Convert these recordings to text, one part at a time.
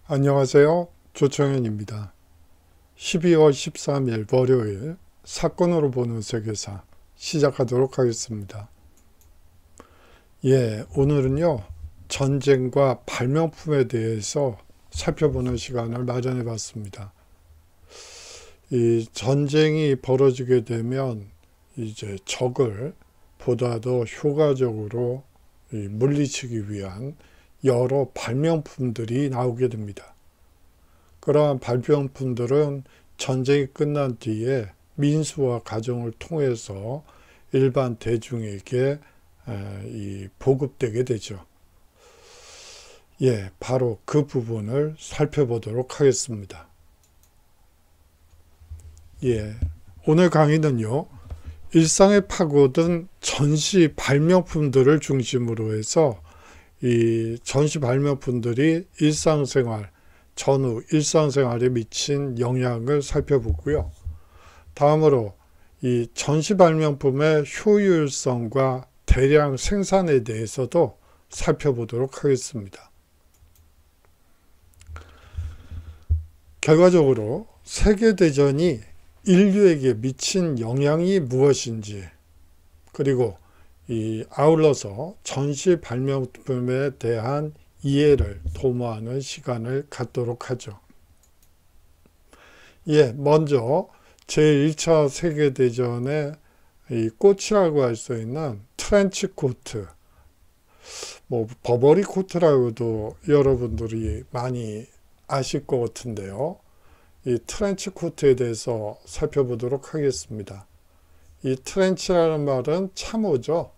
안녕하세요. 조청현입니다. 12월 13일 월요일 사건으로 보는 세계사 시작하도록 하겠습니다. 오늘은요, 전쟁과 발명품에 대해서 살펴보는 시간을 마련해 봤습니다. 이 전쟁이 벌어지게 되면 이제 적을 보다 더 효과적으로 물리치기 위한 여러 발명품들이 나오게 됩니다. 그러한 발명품들은 전쟁이 끝난 뒤에 민수화 과정을 통해서 일반 대중에게 보급되게 되죠. 바로 그 부분을 살펴보도록 하겠습니다. 오늘 강의는요, 일상에 파고든 전시 발명품들을 중심으로 해서 이 전시 발명품들이 일상생활, 전후 일상생활에 미친 영향을 살펴보고요. 다음으로 이 전시 발명품의 효율성과 대량 생산에 대해서도 살펴보도록 하겠습니다. 결과적으로 세계대전이 인류에게 미친 영향이 무엇인지, 그리고 아울러서 전시 발명품에 대한 이해를 도모하는 시간을 갖도록 하죠. 먼저 제1차 세계대전의 이 꽃이라고 할 수 있는 트렌치 코트, 버버리 코트라고도 여러분들이 많이 아실 것 같은데요. 이 트렌치 코트에 대해서 살펴보도록 하겠습니다. 이 트렌치라는 말은 참호죠.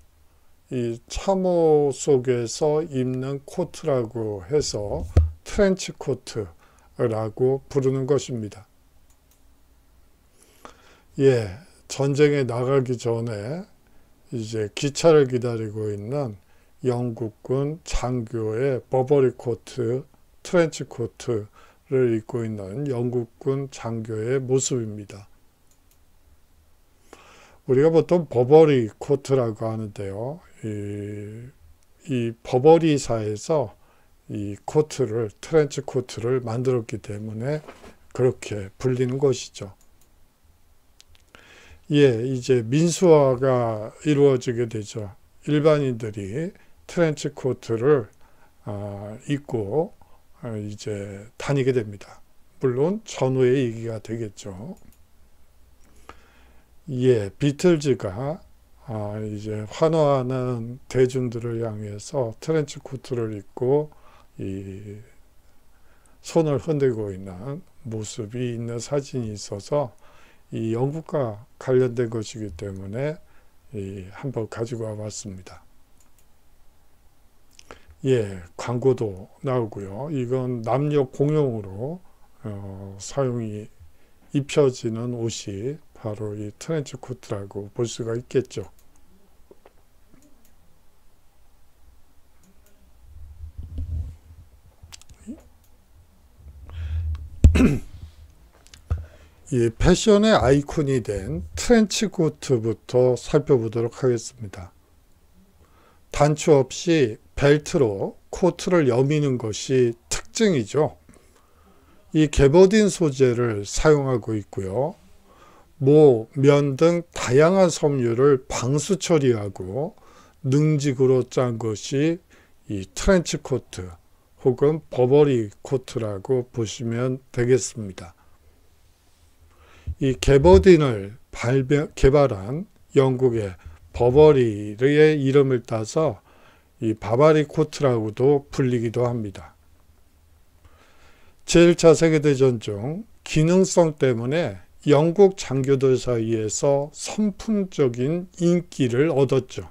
이 참호 속에서 입는 코트라고 해서 트렌치 코트라고 부르는 것입니다. 전쟁에 나가기 전에 이제 기차를 기다리고 있는 영국군 장교의 버버리 코트, 트렌치 코트를 입고 있는 영국군 장교의 모습입니다. 우리가 보통 버버리 코트라고 하는데요. 이 버버리사에서 이 코트를, 트렌치 코트를 만들었기 때문에 그렇게 불리는 것이죠. 이제 민수화가 이루어지게 되죠. 일반인들이 트렌치 코트를 입고 이제 다니게 됩니다. 물론 전후의 얘기가 되겠죠. 비틀즈가 이제 환호하는 대중들을 향해서 트렌치 코트를 입고 이 손을 흔들고 있는 모습이 있는 사진이 있어서 이 영국과 관련된 것이기 때문에 한번 가지고 와봤습니다. 광고도 나오고요. 이건 남녀 공용으로 사용이 입혀지는 옷이 바로 이 트렌치 코트라고 볼 수가 있겠죠. 이 패션의 아이콘이 된 트렌치 코트부터 살펴보도록 하겠습니다. 단추 없이 벨트로 코트를 여미는 것이 특징이죠. 이 개버딘 소재를 사용하고 있고요. 모, 면 등 다양한 섬유를 방수 처리하고 능직으로 짠 것이 이 트렌치 코트 혹은 버버리 코트라고 보시면 되겠습니다. 이 개버딘을 개발한 영국의 버버리의 이름을 따서 이 바바리 코트라고도 불리기도 합니다. 제1차 세계대전 중 기능성 때문에 영국 장교들 사이에서 선풍적인 인기를 얻었죠.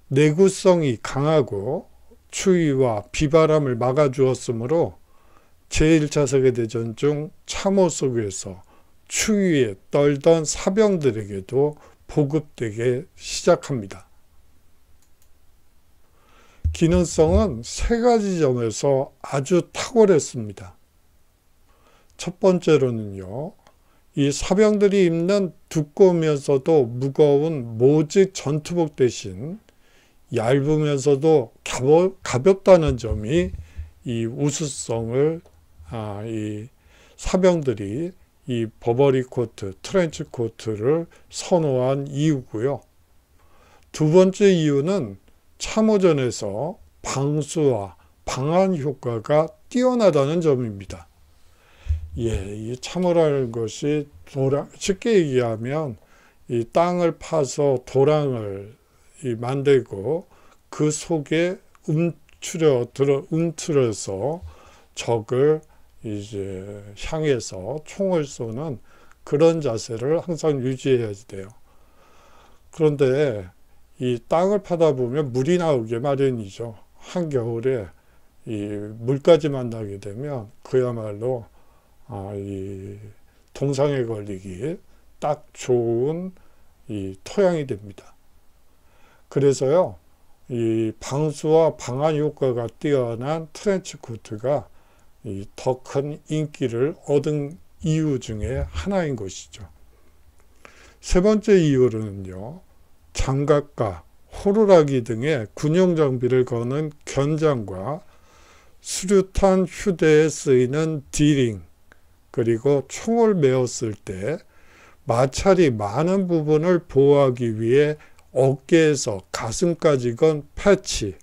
내구성이 강하고 추위와 비바람을 막아주었으므로 제1차 세계대전 중 참호 속에서 추위에 떨던 사병들에게도 보급되기 시작합니다. 기능성은 세 가지 점에서 아주 탁월했습니다. 첫 번째로는요, 이 사병들이 입는 두꺼우면서도 무거운 모직 전투복 대신 얇으면서도 가볍다는 점이 이 우수성을 이 사병들이 이 버버리 코트, 트렌치 코트를 선호한 이유고요. 두 번째 이유는 참호전에서 방수와 방한 효과가 뛰어나다는 점입니다. 이 참호라는 것이 쉽게 얘기하면 이 땅을 파서 도랑을 만들고 그 속에 움츠려서 적을 이제 향해서 총을 쏘는 그런 자세를 항상 유지해야 돼요. 그런데 이 땅을 파다 보면 물이 나오게 마련이죠. 한겨울에 이 물까지 만나게 되면 그야말로 이 동상에 걸리기 딱 좋은 이 토양이 됩니다. 그래서요, 이 방수와 방한 효과가 뛰어난 트렌치 코트가 더 큰 인기를 얻은 이유 중에 하나인 것이죠. 세 번째 이유는요, 장갑과 호루라기 등의 군용 장비를 거는 견장과 수류탄 휴대에 쓰이는 디링, 그리고 총을 메었을 때 마찰이 많은 부분을 보호하기 위해 어깨에서 가슴까지 건 패치,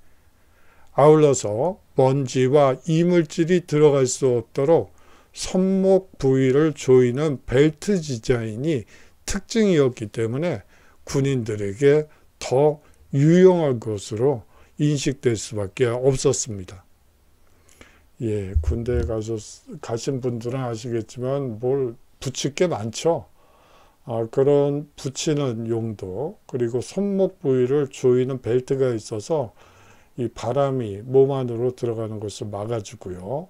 아울러서 먼지와 이물질이 들어갈 수 없도록 손목 부위를 조이는 벨트 디자인이 특징이었기 때문에 군인들에게 더 유용한 것으로 인식될 수밖에 없었습니다. 군대에 가신 분들은 아시겠지만 뭘 붙일 게 많죠. 그런 붙이는 용도, 그리고 손목 부위를 조이는 벨트가 있어서 이 바람이 몸 안으로 들어가는 것을 막아주고요.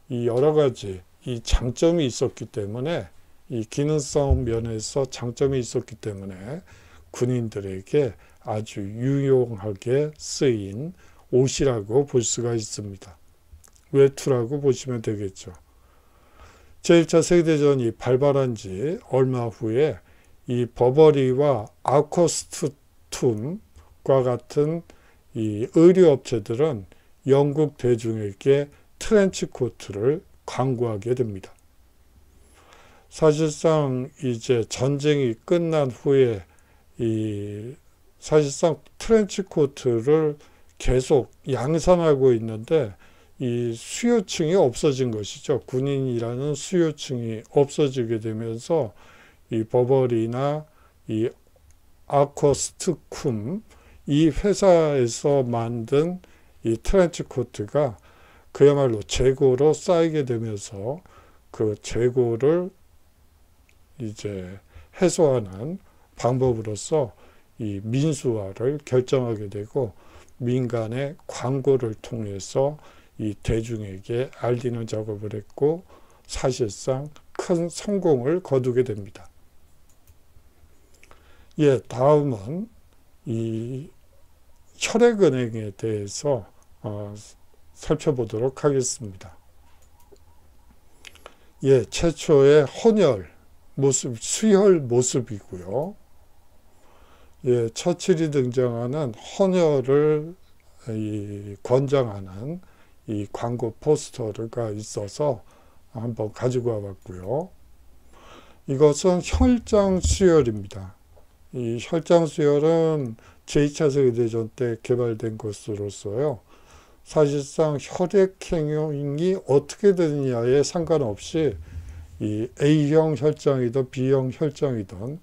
이 여러 가지 이 장점이 있었기 때문에, 이 기능성 면에서 장점이 있었기 때문에 군인들에게 아주 유용하게 쓰인 옷이라고 볼 수가 있습니다. 외투라고 보시면 되겠죠. 제1차 세계대전이 발발한 지 얼마 후에 이 버버리와 아코스툼과 같은 이 의류업체들은 영국 대중에게 트렌치 코트를 광고하게 됩니다. 사실상 이제 전쟁이 끝난 후에 사실상 트렌치 코트를 계속 양산하고 있는데 이 수요층이 없어진 것이죠. 군인이라는 수요층이 없어지게 되면서 이 버버리나 이 아코스트쿰 이 회사에서 만든 이 트렌치 코트가 그야말로 재고로 쌓이게 되면서 그 재고를 이제 해소하는 방법으로서 이 민수화를 결정하게 되고, 민간의 광고를 통해서 이 대중에게 알리는 작업을 했고, 사실상 큰 성공을 거두게 됩니다. 다음은 이 혈액은행에 대해서 살펴보도록 하겠습니다. 최초의 헌혈 모습, 수혈 모습이고요. 처칠이 등장하는 헌혈을 권장하는 이 광고 포스터가 있어서 한번 가지고 와봤고요. 이것은 혈장 수혈입니다. 이 혈장 수혈은 제2차 세계대전 때 개발된 것으로서요, 사실상 혈액행위 어떻게 되느냐에 상관없이 이 A형 혈장이든 B형 혈장이든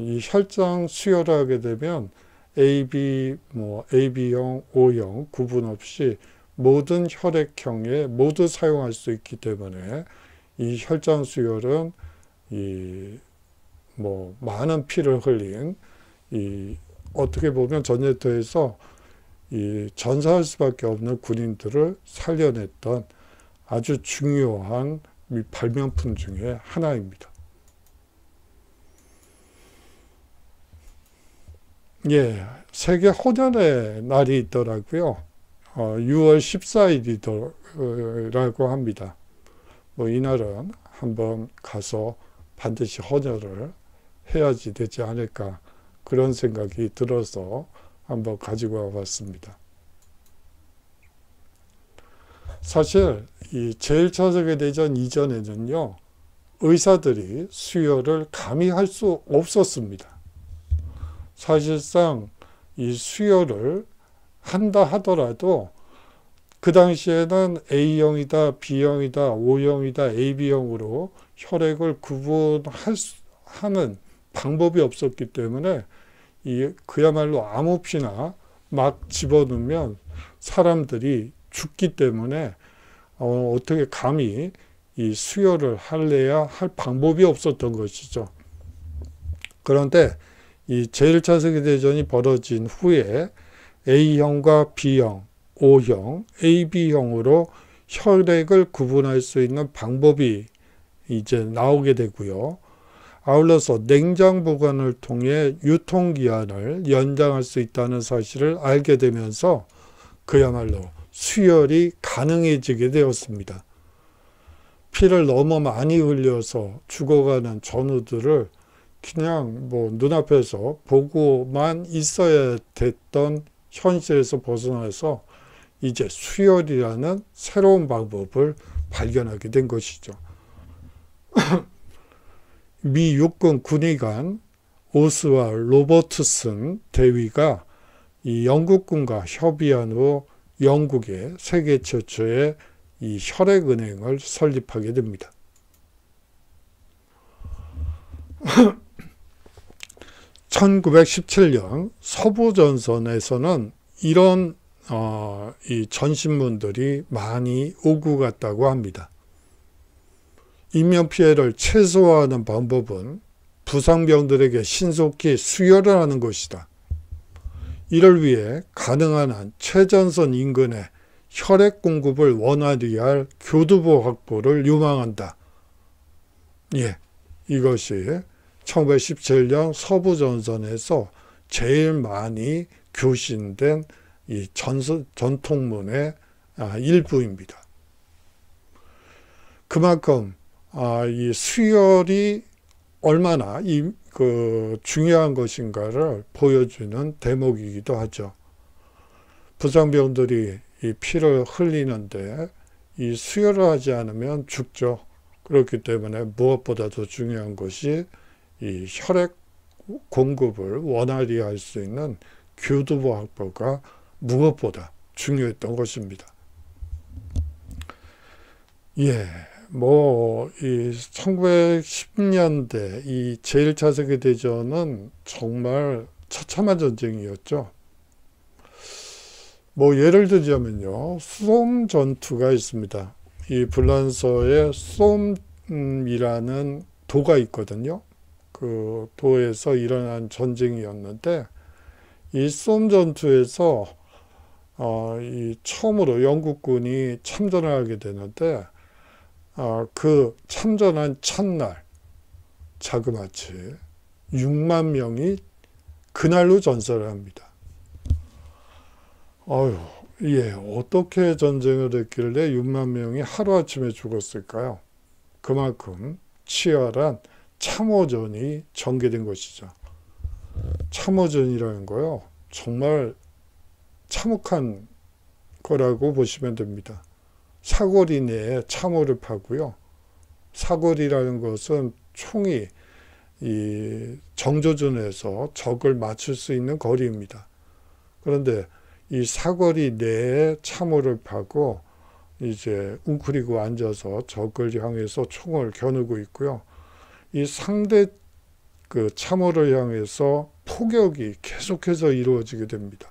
이 혈장 수혈을 하게 되면 AB형, O형 구분 없이 모든 혈액형에 모두 사용할 수 있기 때문에 이 혈장 수혈은 많은 피를 흘린 어떻게 보면 전쟁터에서 전사할 수밖에 없는 군인들을 살려냈던 아주 중요한 발명품 중에 하나입니다. 세계 헌혈의 날이 있더라고요. 6월 14일이라고 합니다. 이날은 한번 가서 반드시 헌혈을 해야지 되지 않을까, 그런 생각이 들어서 한번 가지고 와봤습니다. 사실 이 제1차 세계대전 이전에는요, 의사들이 수혈을 감히 할 수 없었습니다. 사실상 이 수혈을 한다 하더라도 그 당시에는 A형이다, B형이다, O형이다, AB형으로 혈액을 구분하는 방법이 없었기 때문에 그야말로 아무 피나 막 집어넣으면 사람들이 죽기 때문에 어떻게 감히 이 수혈을 할래야 할 방법이 없었던 것이죠. 그런데 이 제1차 세계대전이 벌어진 후에 A형과 B형, O형, AB형으로 혈액을 구분할 수 있는 방법이 이제 나오게 되고요. 아울러서 냉장 보관을 통해 유통기한을 연장할 수 있다는 사실을 알게 되면서 그야말로 수혈이 가능해지게 되었습니다. 피를 너무 많이 흘려서 죽어가는 전우들을 그냥 눈앞에서 보고만 있어야 됐던 현실에서 벗어나서 이제 수혈이라는 새로운 방법을 발견하게 된 것이죠. 미 육군 군의관 오스왈 로버트슨 대위가 이 영국군과 협의한 후 영국에 세계 최초의 이 혈액은행을 설립하게 됩니다. 1917년 서부전선에서는 이런 이 전신문들이 많이 오고 갔다고 합니다. 인명피해를 최소화하는 방법은 부상병들에게 신속히 수혈을 하는 것이다. 이를 위해 가능한 한 최전선 인근에 혈액 공급을 원활히 할 교두보 확보를 요망한다. 이것이 1917년 서부전선에서 제일 많이 교신된 이 전통문의 일부입니다. 그만큼 이 수혈이 얼마나 중요한 것인가를 보여주는 대목이기도 하죠. 부상병들이 이 피를 흘리는데 이 수혈을 하지 않으면 죽죠. 그렇기 때문에 무엇보다도 중요한 것이 이 혈액 공급을 원활히 할 수 있는 교두보 확보가 무엇보다 중요했던 것입니다. 이 1910년대 이 제1차 세계대전은 정말 처참한 전쟁이었죠. 예를 들자면요, 쏨 전투가 있습니다. 이 불란서에 쏨이라는 도가 있거든요. 그 도에서 일어난 전쟁이었는데, 이 쏨 전투에서 이 처음으로 영국군이 참전을 하게 되는데, 그 참전한 첫날 자그마치 6만 명이 그날로 전사를 합니다. 어떻게 전쟁을 했길래 6만 명이 하루아침에 죽었을까요? 그만큼 치열한 참호전이 전개된 것이죠. 참호전이라는 거요, 정말 참혹한 거라고 보시면 됩니다. 사거리 내에 참호를 파고요. 사거리라는 것은 총이 이 정조준에서 적을 맞출 수 있는 거리입니다. 그런데 이 사거리 내에 참호를 파고 이제 웅크리고 앉아서 적을 향해서 총을 겨누고 있고요. 이 상대 그 참호를 향해서 포격이 계속해서 이루어지게 됩니다.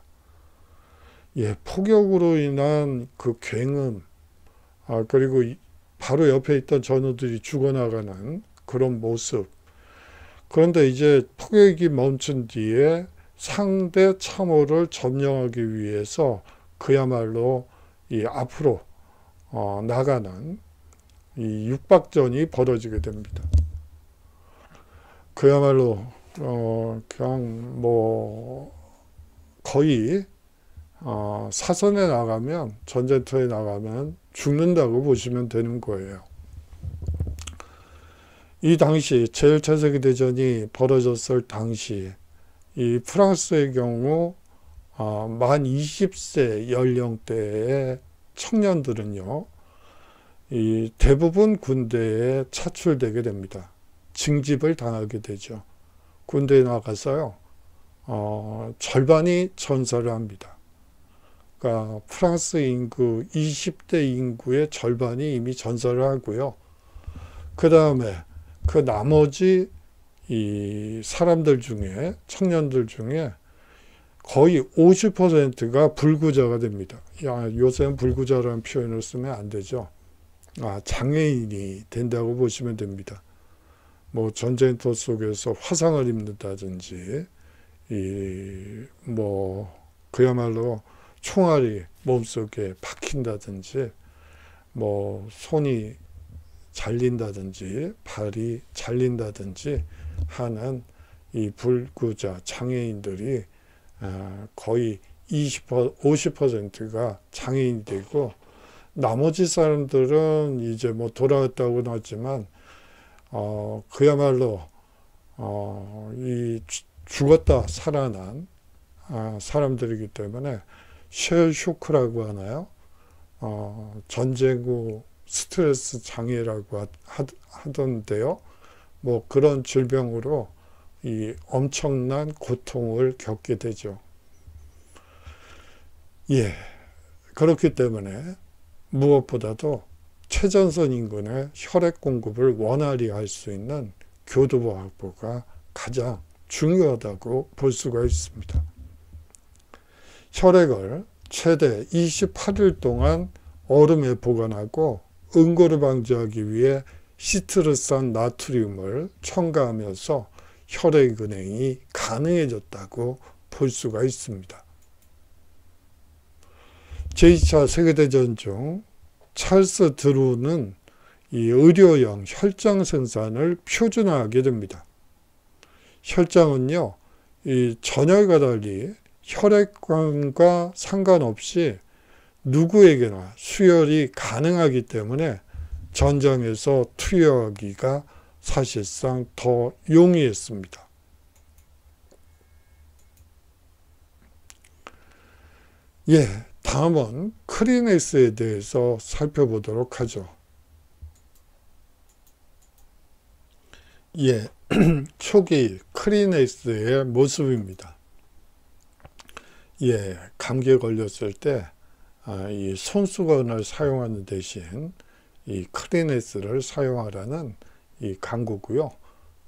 포격으로 인한 그 굉음, 그리고 바로 옆에 있던 전우들이 죽어나가는 그런 모습. 그런데 이제 포격이 멈춘 뒤에 상대 참호를 점령하기 위해서 그야말로 이 앞으로 나가는 이 육박전이 벌어지게 됩니다. 그야말로 그냥 거의 사선에 나가면, 전쟁터에 나가면 죽는다고 보시면 되는 거예요. 이 당시 제1차 세계대전이 벌어졌을 당시 이 프랑스의 경우 만 20세 연령대의 청년들은요, 이 대부분 군대에 차출되게 됩니다. 징집을 당하게 되죠. 군대에 나가서요, 절반이 전사를 합니다. 그러니까 프랑스 인구 20대 인구의 절반이 이미 전사를 하고요. 그 다음에 그 나머지 이 사람들 중에, 청년들 중에 거의 50%가 불구자가 됩니다. 요새는 불구자라는 표현을 쓰면 안 되죠. 장애인이 된다고 보시면 됩니다. 뭐 전쟁터 속에서 화상을 입는다든지, 그야말로 총알이 몸속에 박힌다든지, 뭐 손이 잘린다든지, 발이 잘린다든지 하는 이 불구자 장애인들이 거의 50%가 장애인이 되고, 나머지 사람들은 이제 뭐 돌아왔다고는 하지만 그야말로 이 죽었다 살아난 사람들이기 때문에 쉘 쇼크라고 하나요? 전쟁 후 스트레스 장애라고 하던데요. 뭐 그런 질병으로 이 엄청난 고통을 겪게 되죠. 예, 그렇기 때문에 무엇보다도 최전선 인근의 혈액 공급을 원활히 할 수 있는 교두보 확보가 가장 중요하다고 볼 수가 있습니다. 혈액을 최대 28일 동안 얼음에 보관하고 응고를 방지하기 위해 시트르산 나트륨을 첨가하면서 혈액 은행이 가능해졌다고 볼 수가 있습니다. 제2차 세계대전 중 찰스 드루는 이 의료용 혈장 생산을 표준화하게 됩니다. 혈장은요, 이 전열과 달리 혈액관과 상관없이 누구에게나 수혈이 가능하기 때문에 전장에서 투여하기가 사실상 더 용이했습니다. 예, 다음은 크리넥스에 대해서 살펴보도록 하죠. 예, 초기 크리넥스의 모습입니다. 예, 감기에 걸렸을 때 이 손수건을 사용하는 대신 이 크리넥스를 사용하라는 이 광고고요.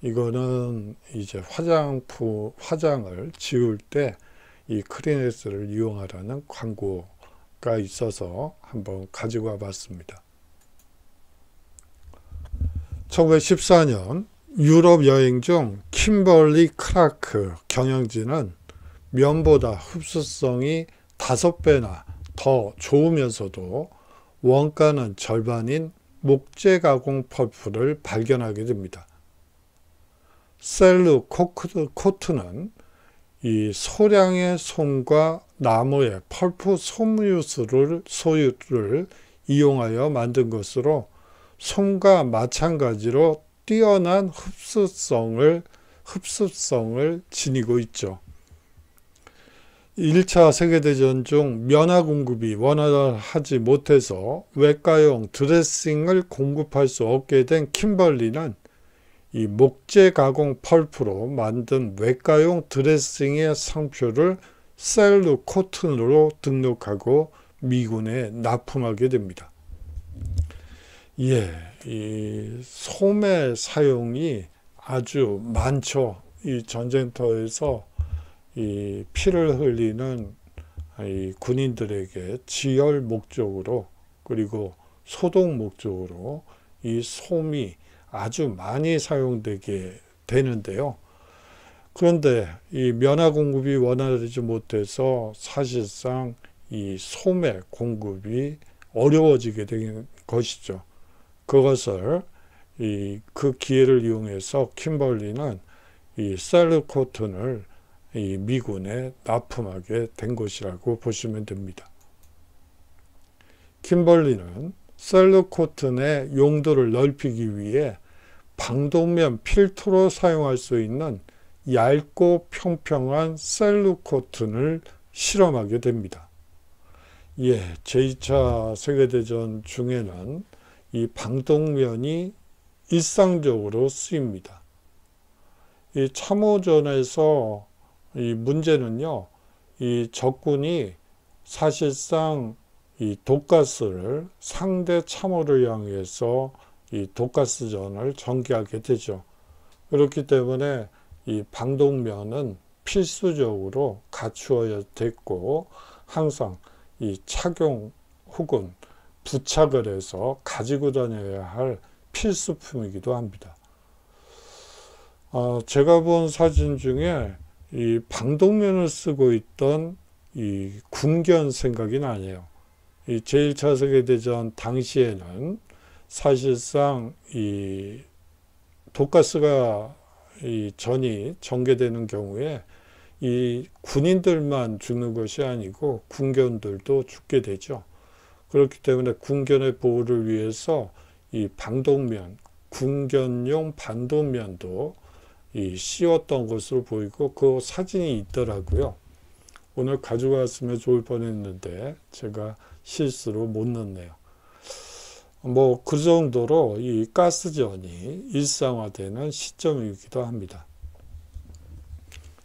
이거는 이제 화장을 지울 때 이 크리넥스를 이용하라는 광고가 있어서 한번 가지고 와봤습니다. 1914년 유럽 여행 중 킴벌리 크라크 경영진은 면보다 흡수성이 5배나 더 좋으면서도 원가는 절반인 목재 가공 펄프를 발견하게 됩니다. 셀루 코트는 이 소량의 솜과 나무의 펄프 소유를 이용하여 만든 것으로 솜과 마찬가지로 뛰어난 흡수성을 지니고 있죠. 1차 세계대전 중 면화 공급이 원활하지 못해서 외과용 드레싱을 공급할 수 없게 된 킴벌리는 이 목재 가공 펄프로 만든 외과용 드레싱의 상표를 셀루 코튼으로 등록하고 미군에 납품하게 됩니다. 예, 이 솜의 사용이 아주 많죠. 이 전쟁터에서 이 피를 흘리는 이 군인들에게 지혈 목적으로 그리고 소독 목적으로 이 솜이 아주 많이 사용되게 되는데요. 그런데 이 면화 공급이 원활하지 못해서 사실상 이 솜의 공급이 어려워지게 된 것이죠. 그것을 그 기회를 이용해서 킴벌리는 이 셀루 코튼을 이 미군에 납품하게 된 것이라고 보시면 됩니다. 킴벌리는 셀루 코튼의 용도를 넓히기 위해 방독면 필터로 사용할 수 있는 얇고 평평한 셀루 코튼을 실험하게 됩니다. 예, 제2차 세계대전 중에는 이 방독면이 일상적으로 쓰입니다. 이 참호전에서 이 문제는요, 이 적군이 사실상 이 독가스를 상대 참호를 향해서 이 독가스전을 전개하게 되죠. 그렇기 때문에 이 방독면은 필수적으로 갖추어야 됐고, 항상 이 착용 혹은 부착을 해서 가지고 다녀야 할 필수품이기도 합니다. 제가 본 사진 중에 이 방독면을 쓰고 있던 이 군견 생각이 나네요. 이 제1차 세계대전 당시에는 사실상 이 독가스가 이 전이 전개되는 경우에 이 군인들만 죽는 것이 아니고 군견들도 죽게 되죠. 그렇기 때문에 군견의 보호를 위해서 이 방독면, 군견용 반독면도 이 씌웠던 것으로 보이고 그 사진이 있더라고요. 오늘 가져갔으면 좋을 뻔했는데 제가 실수로 못 넣었네요. 뭐 그 정도로 이 가스전이 일상화되는 시점이기도 합니다.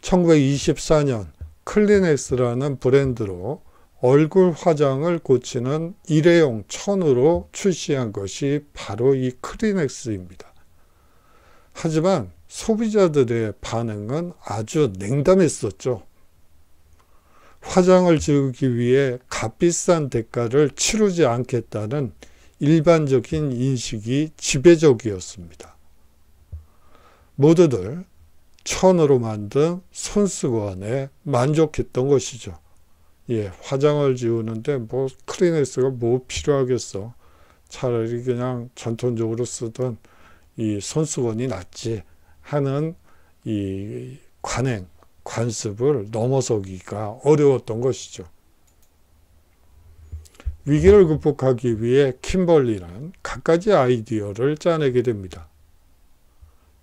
1924년 클리넥스라는 브랜드로 얼굴 화장을 고치는 일회용 천으로 출시한 것이 바로 이 클리넥스입니다. 하지만 소비자들의 반응은 아주 냉담했었죠. 화장을 지우기 위해 값비싼 대가를 치르지 않겠다는 일반적인 인식이 지배적이었습니다. 모두들 천으로 만든 손수건에 만족했던 것이죠. 예, 화장을 지우는데 뭐 클리넥스가 뭐 필요하겠어. 차라리 그냥 전통적으로 쓰던 이 손수건이 낫지 하는 이 관습을 넘어서기가 어려웠던 것이죠. 위기를 극복하기 위해 킴벌리는 갖가지 아이디어를 짜내게 됩니다.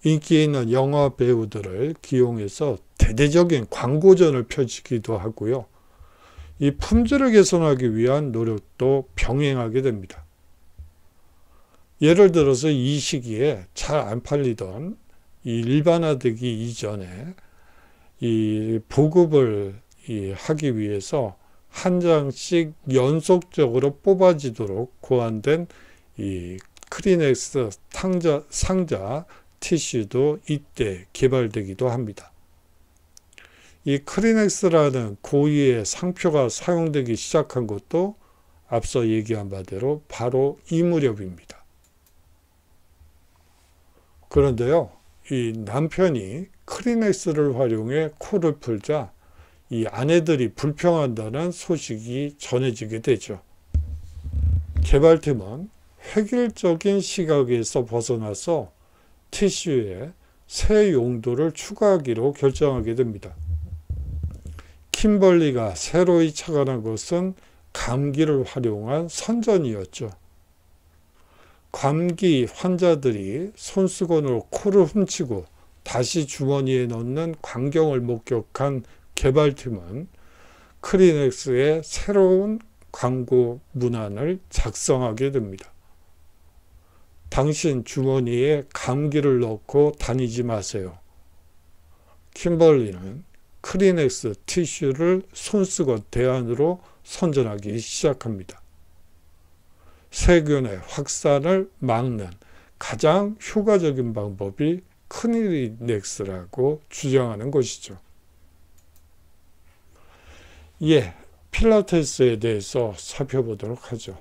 인기 있는 영화 배우들을 기용해서 대대적인 광고전을 펼치기도 하고요. 이 품질을 개선하기 위한 노력도 병행하게 됩니다. 예를 들어서 이 시기에 잘 안 팔리던 이 일반화되기 이전에 이 보급을 하기 위해서 한 장씩 연속적으로 뽑아지도록 고안된 이 크리넥스 상자 티슈도 이때 개발되기도 합니다. 이 크리넥스라는 고유의 상표가 사용되기 시작한 것도 앞서 얘기한 바대로 바로 이 무렵입니다. 그런데요, 이 남편이 크리넥스를 활용해 코를 풀자 이 아내들이 불평한다는 소식이 전해지게 되죠. 개발팀은 획일적인 시각에서 벗어나서 티슈에 새 용도를 추가하기로 결정하게 됩니다. 킴벌리가 새로이 착안한 것은 감기를 활용한 선전이었죠. 감기 환자들이 손수건으로 코를 훔치고 다시 주머니에 넣는 광경을 목격한 개발팀은 크리넥스의 새로운 광고 문안을 작성하게 됩니다. 당신 주머니에 감기를 넣고 다니지 마세요. 킴벌리는 크리넥스 티슈를 손수건 대안으로 선전하기 시작합니다. 세균의 확산을 막는 가장 효과적인 방법이 크리넥스라고 주장하는 것이죠. 예, 필라테스에 대해서 살펴보도록 하죠.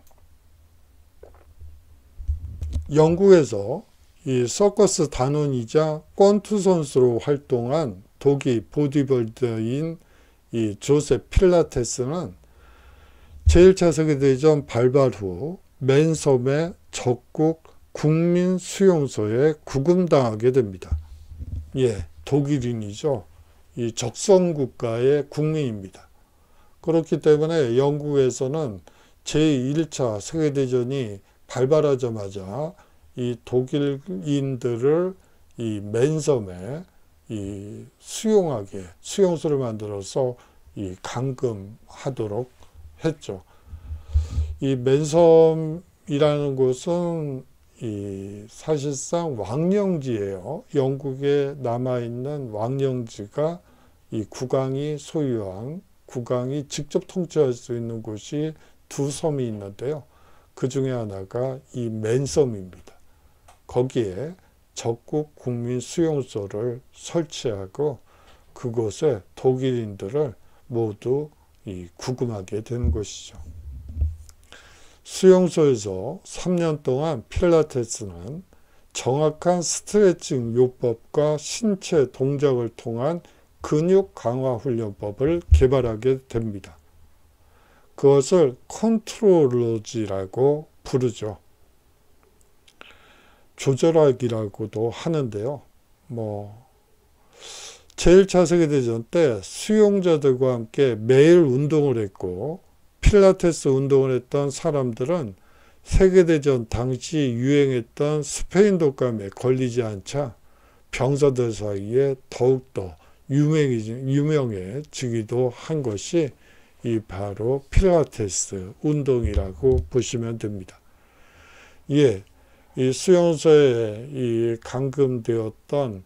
영국에서 이 서커스 단원이자 권투 선수로 활동한 독일 보디빌더인 이 조셉 필라테스는 제1차 세계대전 발발 후 맨섬의 적국 국민 수용소에 구금당하게 됩니다. 예, 독일인이죠. 이 적성국가의 국민입니다. 그렇기 때문에 영국에서는 제1차 세계대전이 발발하자마자 이 독일인들을 이 맨섬에 이 수용소를 만들어서 이 감금하도록 했죠. 이 맨섬이라는 곳은 사실상 왕령지예요. 영국에 남아있는 왕령지가 이 국왕이 소유한, 국왕이 직접 통치할 수 있는 곳이 두 섬이 있는데요. 그 중에 하나가 이 맨섬입니다. 거기에 적국 국민 수용소를 설치하고 그곳에 독일인들을 모두 구금하게 되는 것이죠. 수용소에서 3년 동안 필라테스는 정확한 스트레칭 요법과 신체 동작을 통한 근육 강화 훈련법을 개발하게 됩니다. 그것을 컨트롤러지라고 부르죠. 조절하기라고도 하는데요. 제1차 세계대전 때 수용자들과 함께 매일 운동을 했고 필라테스 운동을 했던 사람들은 세계대전 당시 유행했던 스페인 독감에 걸리지 않자 병사들 사이에 더욱더 유명해지기도 한 것이 바로 필라테스 운동이라고 보시면 됩니다. 이 수용소에 감금되었던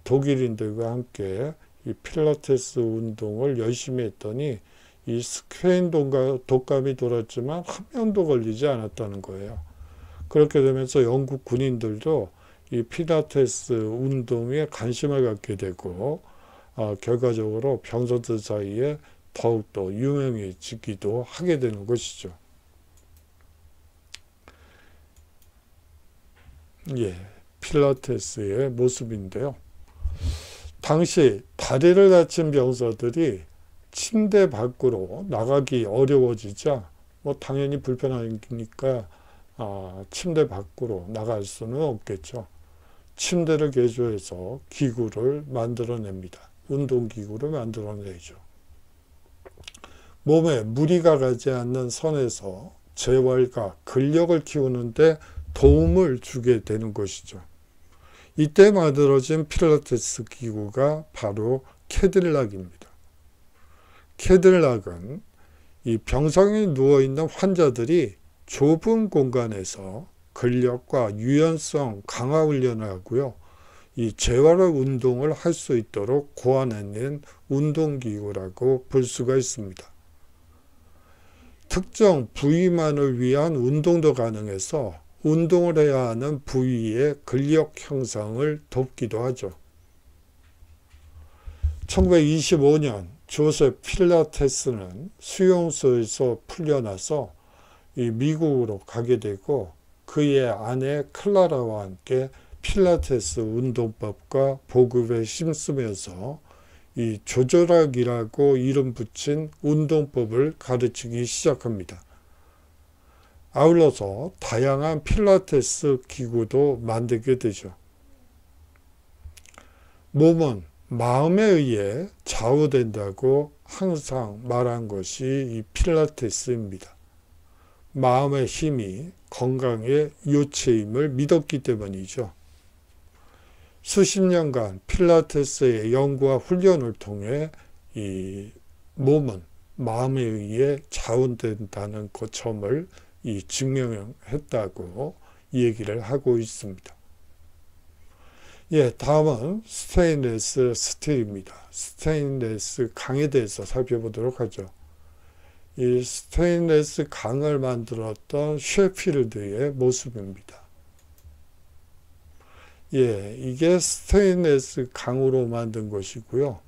독일인들과 함께 이 필라테스 운동을 열심히 했더니 이 스페인 독감이 돌았지만 한 명도 걸리지 않았다는 거예요. 그렇게 되면서 영국 군인들도 이 필라테스 운동에 관심을 갖게 되고 결과적으로 병사들 사이에 더욱더 유명해지기도 하게 되는 것이죠. 필라테스의 모습인데요. 당시 다리를 다친 병사들이 침대 밖으로 나가기 어려워지자 당연히 불편하니까 침대 밖으로 나갈 수는 없겠죠. 침대를 개조해서 기구를 만들어냅니다. 운동기구를 만들어내죠. 몸에 무리가 가지 않는 선에서 재활과 근력을 키우는데 도움을 주게 되는 것이죠. 이때 만들어진 필라테스 기구가 바로 캐딜락입니다. 캐딜락은 이 병상에 누워있는 환자들이 좁은 공간에서 근력과 유연성 강화 훈련을 하고요. 이 재활의 운동을 할 수 있도록 고안해낸 운동기구라고 볼 수가 있습니다. 특정 부위만을 위한 운동도 가능해서 운동을 해야 하는 부위의 근력 형성을 돕기도 하죠. 1925년 조셉 필라테스는 수용소에서 풀려나서 미국으로 가게 되고 그의 아내 클라라와 함께 필라테스 운동법과 보급에 힘쓰면서 이 조절학이라고 이름 붙인 운동법을 가르치기 시작합니다. 아울러서 다양한 필라테스 기구도 만들게 되죠. 몸은 마음에 의해 좌우된다고 항상 말한 것이 이 필라테스입니다. 마음의 힘이 건강의 요체임을 믿었기 때문이죠. 수십 년간 필라테스의 연구와 훈련을 통해 이 몸은 마음에 의해 좌우된다는 그 점을 증명했다고 얘기를 하고 있습니다. 다음은 스테인레스 스틸입니다. 스테인레스 강에 대해서 살펴보도록 하죠. 이 스테인레스 강을 만들었던 셰필드의 모습입니다. 이게 스테인레스 강으로 만든 것이고요.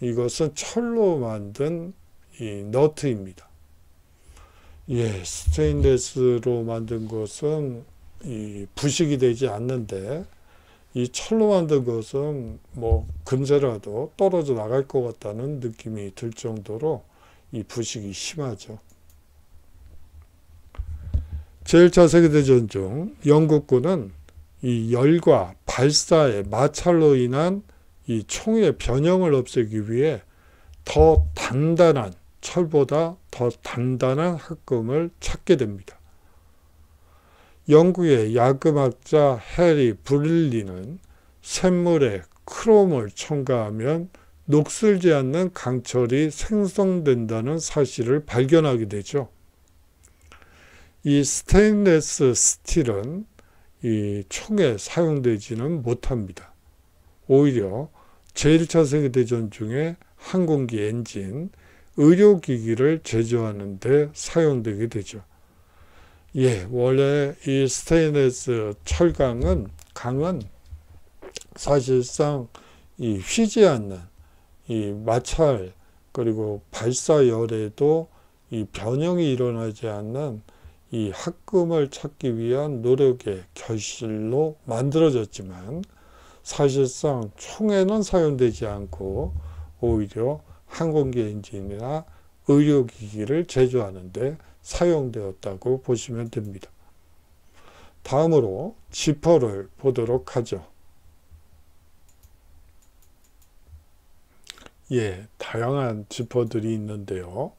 이것은 철로 만든 이 너트입니다. 스테인레스로 만든 것은 부식이 되지 않는데 이 철로 만든 것은 금세라도 떨어져 나갈 것 같다는 느낌이 들 정도로 이 부식이 심하죠. 제1차 세계대전 중 영국군은 이 열과 발사의 마찰로 인한 이 총의 변형을 없애기 위해 더 단단한 철보다 더 단단한 합금을 찾게 됩니다. 영국의 야금학자 해리 브릴리는 샘물에 크롬을 첨가하면 녹슬지 않는 강철이 생성된다는 사실을 발견하게 되죠. 이 스테인리스 스틸은 이 총에 사용되지는 못합니다. 오히려 제1차 세계대전 중에 항공기 엔진, 의료기기를 제조하는 데 사용되게 되죠. 예, 원래 이 스테인리스 강은 사실상 이 휘지 않는 이 마찰 그리고 발사열에도 이 변형이 일어나지 않는 이 합금을 찾기 위한 노력의 결실로 만들어졌지만 사실상 총에는 사용되지 않고 오히려 항공기 엔진이나 의료기기를 제조하는 데 사용되었다고 보시면 됩니다. 다음으로 지퍼를 보도록 하죠. 예, 다양한 지퍼들이 있는데요.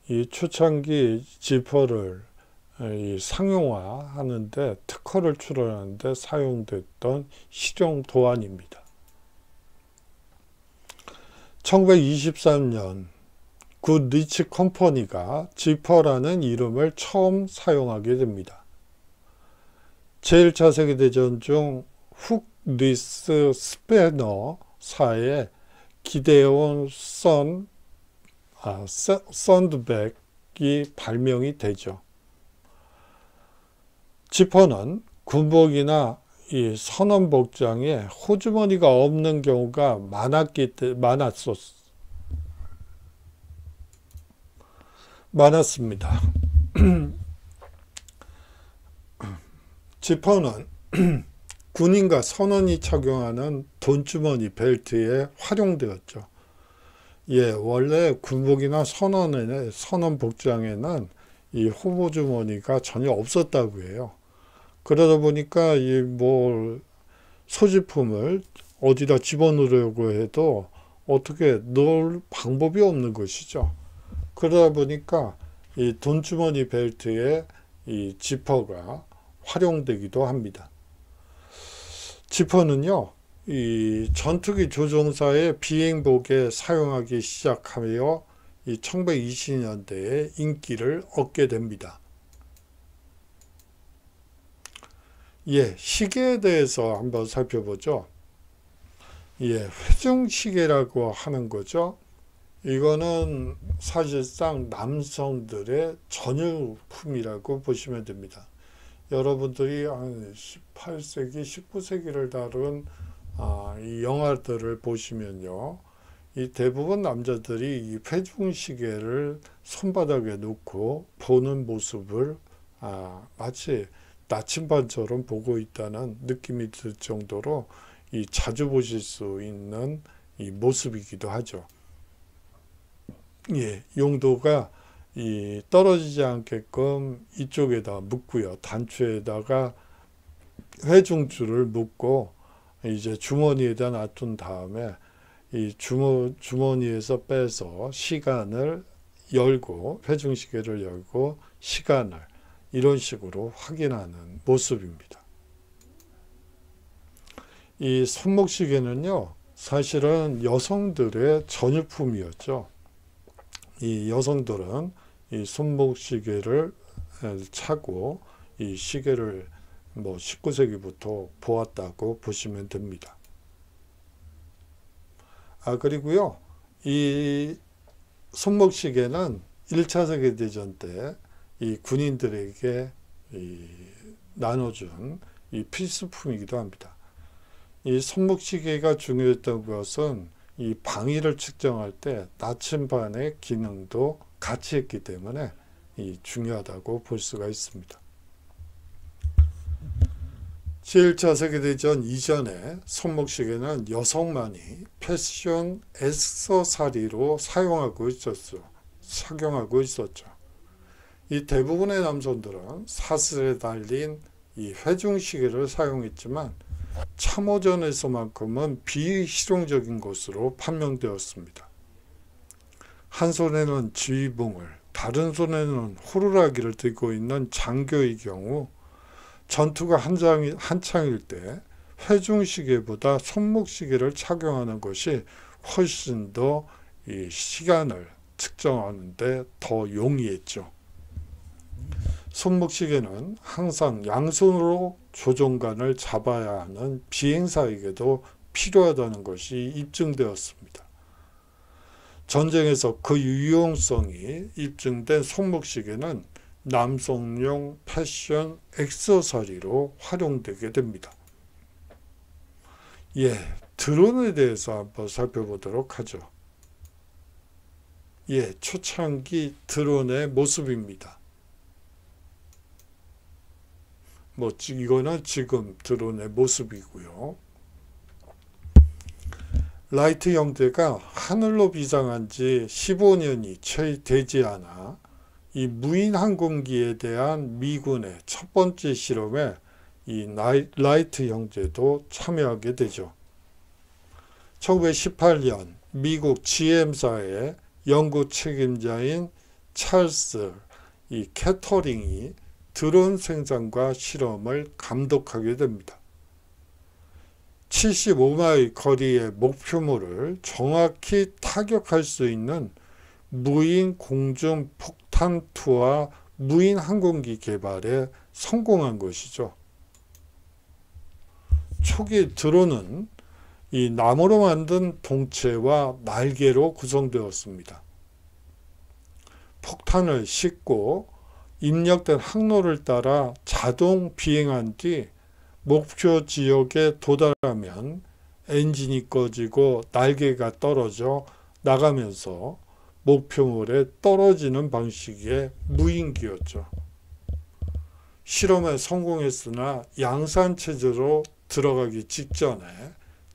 이 초창기 지퍼를 상용화하는데 특허를 출원하는데 사용됐던 실용 도안입니다. 1923년 굿 리치 컴퍼니가 지퍼라는 이름을 처음 사용하게 됩니다. 제1차 세계대전 중 훅 리스 스패너사의 기대온 썬드백이 발명이 되죠. 지퍼는 군복이나 이 선원 복장에 호주머니가 없는 경우가 많았습니다. 지퍼는 군인과 선원이 착용하는 돈주머니 벨트에 활용되었죠. 예, 원래 군복이나 선원 복장에는 이 호보주머니가 전혀 없었다고 해요. 그러다 보니까 소지품을 어디다 집어넣으려고 해도 어떻게 넣을 방법이 없는 것이죠. 그러다 보니까 이 돈주머니 벨트에 이 지퍼가 활용되기도 합니다. 지퍼는요, 이 전투기 조종사의 비행복에 사용하기 시작하며 이 1920년대에 인기를 얻게 됩니다. 예, 시계에 대해서 한번 살펴보죠. 예, 회중시계라고 하는 거죠. 이거는 사실상 남성들의 전유품이라고 보시면 됩니다. 여러분들이 한 18세기, 19세기를 다룬 이 영화들을 보시면요. 이 대부분 남자들이 이 회중시계를 손바닥에 놓고 보는 모습을 마치 나침반처럼 보고 있다는 느낌이 들 정도로 이 자주 보실 수 있는 이 모습이기도 하죠. 예, 용도가 이 떨어지지 않게끔 이쪽에다 묶고요. 단추에다가 회중줄을 묶고 이제 주머니에다 놔둔 다음에 이 주머니에서 빼서 시간을 열고 회중시계를 열고 시간을 이런 식으로 확인하는 모습입니다. 이 손목시계는요, 사실은 여성들의 전유품이었죠. 이 여성들은 이 손목시계를 차고 이 시계를 19세기부터 보았다고 보시면 됩니다. 그리고요, 이 손목시계는 1차 세계대전 때 이 군인들에게 나눠준 이 필수품이기도 합니다. 이 손목시계가 중요했던 것은 이 방위를 측정할 때 나침반의 기능도 같이 했기 때문에 중요하다고 볼 수가 있습니다. 제1차 세계대전 이전에 손목시계는 여성만이 패션 액세서리로 착용하고 있었죠. 이 대부분의 남성들은 사슬에 달린 이 회중시계를 사용했지만 참호전에서만큼은 비실용적인 것으로 판명되었습니다. 한 손에는 지휘봉을, 다른 손에는 호루라기를 들고 있는 장교의 경우 전투가 한창일 때 회중시계보다 손목시계를 착용하는 것이 훨씬 더 이 시간을 측정하는 데 더 용이했죠. 손목시계는 항상 양손으로 조종간을 잡아야 하는 비행사에게도 필요하다는 것이 입증되었습니다. 전쟁에서 그 유용성이 입증된 손목시계는 남성용 패션 액세서리로 활용되게 됩니다. 드론에 대해서 한번 살펴보도록 하죠. 초창기 드론의 모습입니다. 이거는 지금 드론의 모습이고요. 라이트 형제가 하늘로 비상한 지 15년이 채 되지 않아 이 무인 항공기에 대한 미군의 첫 번째 실험에 이 라이트 형제도 참여하게 되죠. 1918년 미국 GM사의 연구 책임자인 찰스 캐터링이 드론 생산과 실험을 감독하게 됩니다. 75마일 거리의 목표물을 정확히 타격할 수 있는 무인 공중 폭탄 투하 무인 항공기 개발에 성공한 것이죠. 초기 드론은 이 나무로 만든 동체와 날개로 구성되었습니다. 폭탄을 싣고 입력된 항로를 따라 자동 비행한 뒤 목표 지역에 도달하면 엔진이 꺼지고 날개가 떨어져 나가면서 목표물에 떨어지는 방식의 무인기였죠. 실험에 성공했으나 양산체제로 들어가기 직전에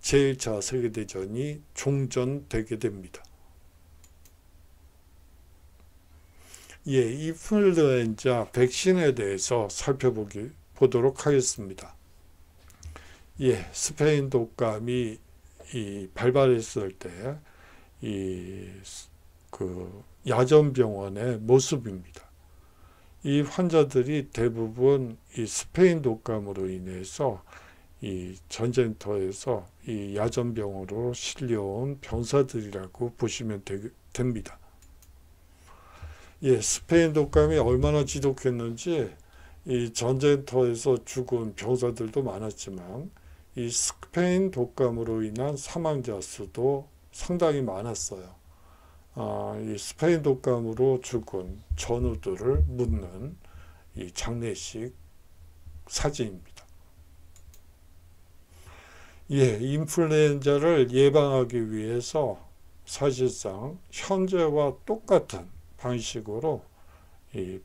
제1차 세계대전이 종전되게 됩니다. 인플루엔자 백신에 대해서 살펴보도록 하겠습니다. 스페인 독감이 발발했을 때 그 야전병원의 모습입니다. 이 환자들이 대부분 이 스페인 독감으로 인해서 이 전쟁터에서 이 야전병으로 실려온 병사들이라고 보시면 됩니다. 스페인 독감이 얼마나 지독했는지 이 전쟁터에서 죽은 병사들도 많았지만 이 스페인 독감으로 인한 사망자 수도 상당히 많았어요. 이 스페인 독감으로 죽은 전우들을 묻는 이 장례식 사진입니다. 인플루엔자를 예방하기 위해서 사실상 현재와 똑같은 방식으로 이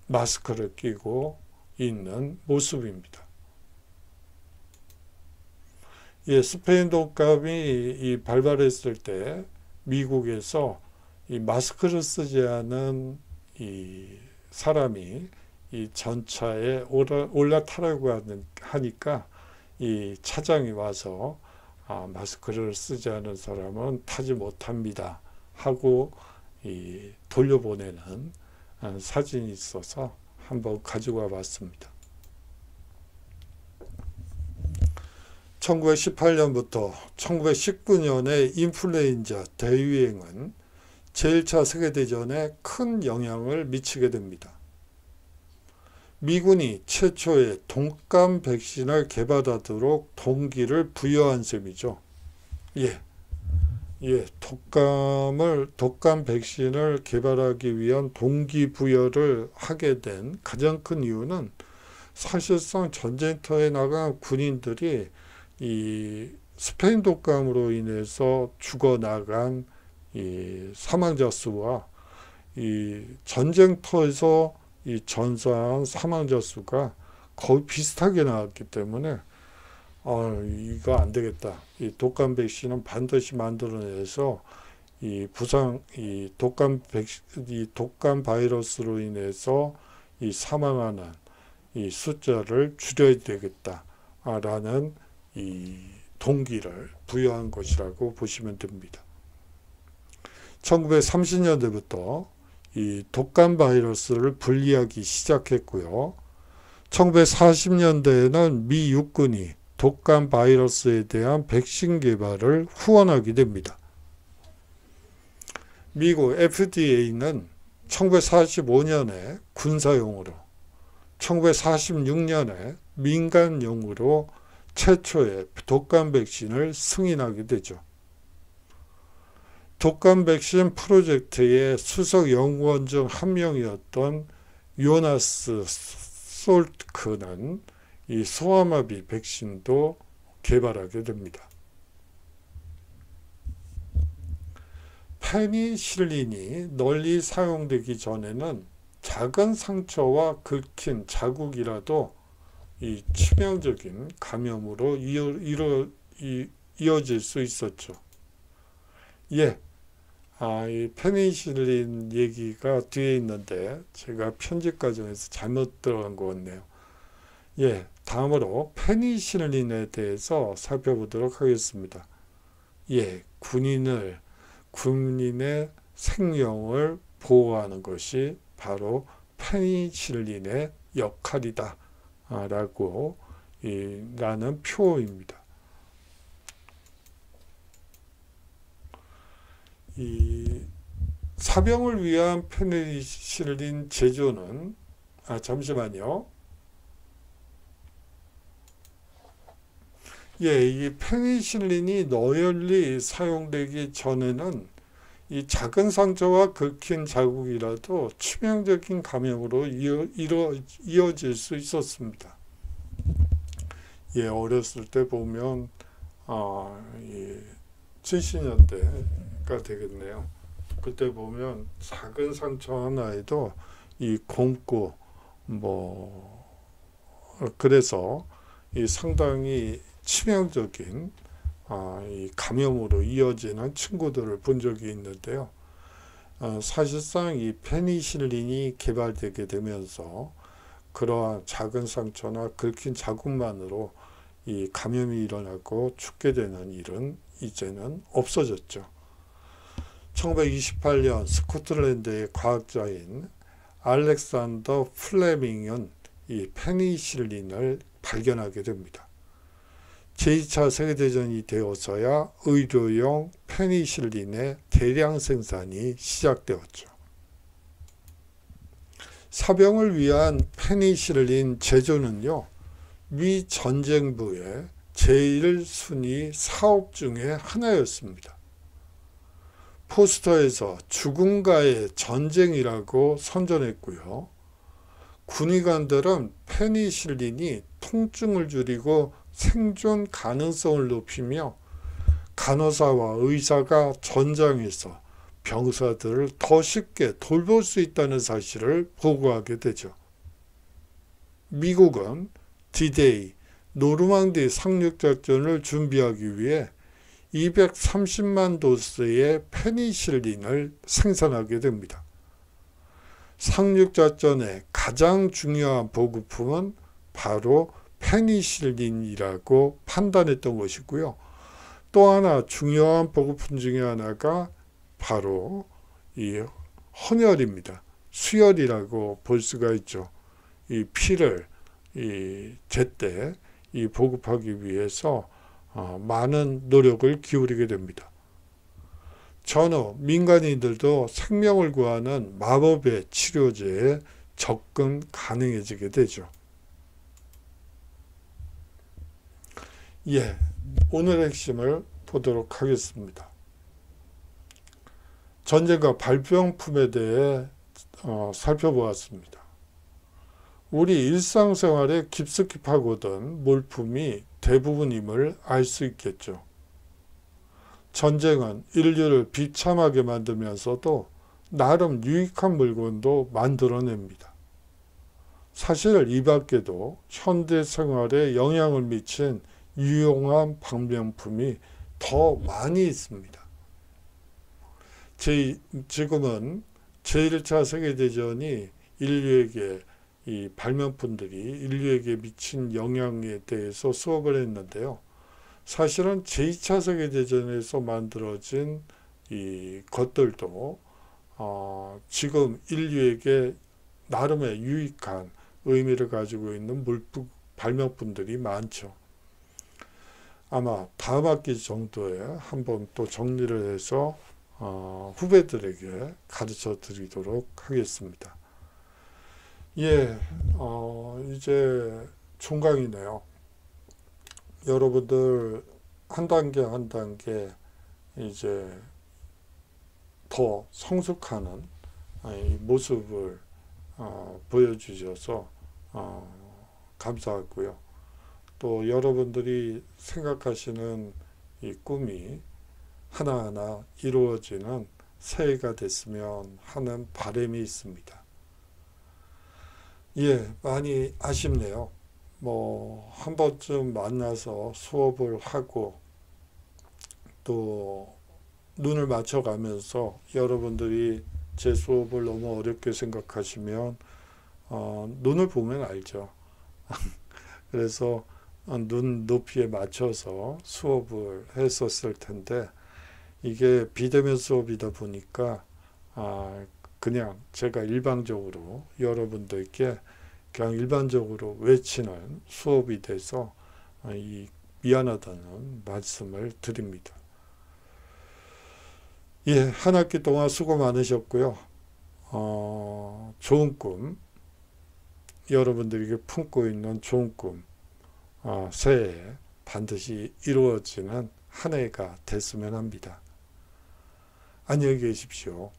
마스크를 끼고 있는 모습입니다. 스페인 독감이 발발했을 때 미국에서 이 마스크를 쓰지 않은 이 사람이 이 전차에 올라타라고 하니까 이 차장이 와서 마스크를 쓰지 않은 사람은 타지 못합니다 하고 돌려보내는 사진이 있어서 한번 가지고 와봤습니다. 1918년부터 1919년의 인플루엔자 대유행은 제1차 세계대전에 큰 영향을 미치게 됩니다. 미군이 최초의 독감 백신을 개발하도록 동기를 부여한 셈이죠. 독감 백신을 개발하기 위한 동기부여를 하게 된 가장 큰 이유는 사실상 전쟁터에 나간 군인들이 이 스페인 독감으로 인해서 죽어나간 이 사망자 수와 이 전쟁터에서 이 전사한 사망자 수가 거의 비슷하게 나왔기 때문에 이거 안 되겠다. 이 독감 백신은 반드시 만들어내서 이 독감 바이러스로 인해서 이 사망하는 이 숫자를 줄여야 되겠다라는 이 동기를 부여한 것이라고 보시면 됩니다. 1930년대부터 이 독감 바이러스를 분리하기 시작했고요. 1940년대에는 미 육군이 독감 바이러스에 대한 백신 개발을 후원하게 됩니다. 미국 FDA는 1945년에 군사용으로, 1946년에 민간용으로 최초의 독감 백신을 승인하게 되죠. 독감 백신 프로젝트의 수석 연구원 중 한 명이었던 요나스 솔크는 이 소아마비 백신도 개발하게 됩니다. 페니실린이 널리 사용되기 전에는 작은 상처와 긁힌 자국이라도 이 치명적인 감염으로 이어질 수 있었죠. 예, 이 페니실린 얘기가 뒤에 있는데 제가 편집 과정에서 잘못 들어간 것 같네요. 예, 다음으로 페니실린에 대해서 살펴보도록 하겠습니다. 예, 군인의 생명을 보호하는 것이 바로 페니실린의 역할이다 라고 라는 표입니다. 이 사병을 위한 페니실린 제조는 잠시만요. 예, 이 페니실린이 널리 사용되기 전에는 이 작은 상처와 긁힌 자국이라도 치명적인 감염으로 이어질 수 있었습니다. 예, 어렸을 때 보면 70년대가 되겠네요. 그때 보면 작은 상처 하나에도 이 곰고 그래서 이 상당히 치명적인 이 감염으로 이어지는 친구들을 본 적이 있는데요. 사실상 이 페니실린이 개발되게 되면서 그러한 작은 상처나 긁힌 자국만으로 이 감염이 일어나고 죽게 되는 일은 이제는 없어졌죠. 1928년 스코틀랜드의 과학자인 알렉산더 플레밍은 이 페니실린을 발견하게 됩니다. 제2차 세계대전이 되어서야 의료용 페니실린의 대량 생산이 시작되었죠. 사병을 위한 페니실린 제조는요, 미 전쟁부의 제1순위 사업 중에 하나였습니다. 포스터에서 죽음과의 전쟁이라고 선전했고요. 군의관들은 페니실린이 통증을 줄이고 생존 가능성을 높이며 간호사와 의사가 전장에서 병사들을 더 쉽게 돌볼 수 있다는 사실을 보고하게 되죠. 미국은 D-Day, 노르망디 상륙작전을 준비하기 위해 230만 도스의 페니실린을 생산하게 됩니다. 상륙작전의 가장 중요한 보급품은 바로 페니실린이라고 판단했던 것이고요. 또 하나 중요한 보급품 중에 하나가 바로 이 헌혈입니다. 수혈이라고 볼 수가 있죠. 이 피를 제때 보급하기 위해서 많은 노력을 기울이게 됩니다. 전후 민간인들도 생명을 구하는 마법의 치료제에 접근 가능해지게 되죠. 예, 오늘의 핵심을 보도록 하겠습니다. 전쟁과 발병품에 대해 살펴보았습니다. 우리 일상생활에 깊숙이 파고든 몰품이 대부분임을 알 수 있겠죠. 전쟁은 인류를 비참하게 만들면서도 나름 유익한 물건도 만들어냅니다. 사실 이 밖에도 현대 생활에 영향을 미친 유용한 발명품이 더 많이 있습니다. 지금은 제1차 세계대전이 인류에게 이 발명품들이 인류에게 미친 영향에 대해서 수업을 했는데요. 사실은 제2차 세계대전에서 만들어진 이 것들도 지금 인류에게 나름의 유익한 의미를 가지고 있는 발명품들이 많죠. 아마 다음 학기 정도에 한번 또 정리를 해서 후배들에게 가르쳐 드리도록 하겠습니다. 예, 이제 중강이네요. 여러분들 한 단계 한 단계 이제 더 성숙하는 이 모습을 보여주셔서 감사하고요. 또 여러분들이 생각하시는 이 꿈이 하나하나 이루어지는 새해가 됐으면 하는 바람이 있습니다. 예, 많이 아쉽네요. 뭐, 한 번쯤 만나서 수업을 하고 또 눈을 맞춰가면서 여러분들이 제 수업을 너무 어렵게 생각하시면 눈을 보면 알죠. 그래서 눈 높이에 맞춰서 수업을 했었을 텐데 이게 비대면 수업이다 보니까 그냥 제가 일방적으로 여러분들께 그냥 일반적으로 외치는 수업이 돼서 이 미안하다는 말씀을 드립니다. 예, 한 학기 동안 수고 많으셨고요. 좋은 꿈, 여러분들에게 품고 있는 좋은 꿈, 새해에 반드시 이루어지는 한 해가 됐으면 합니다. 안녕히 계십시오.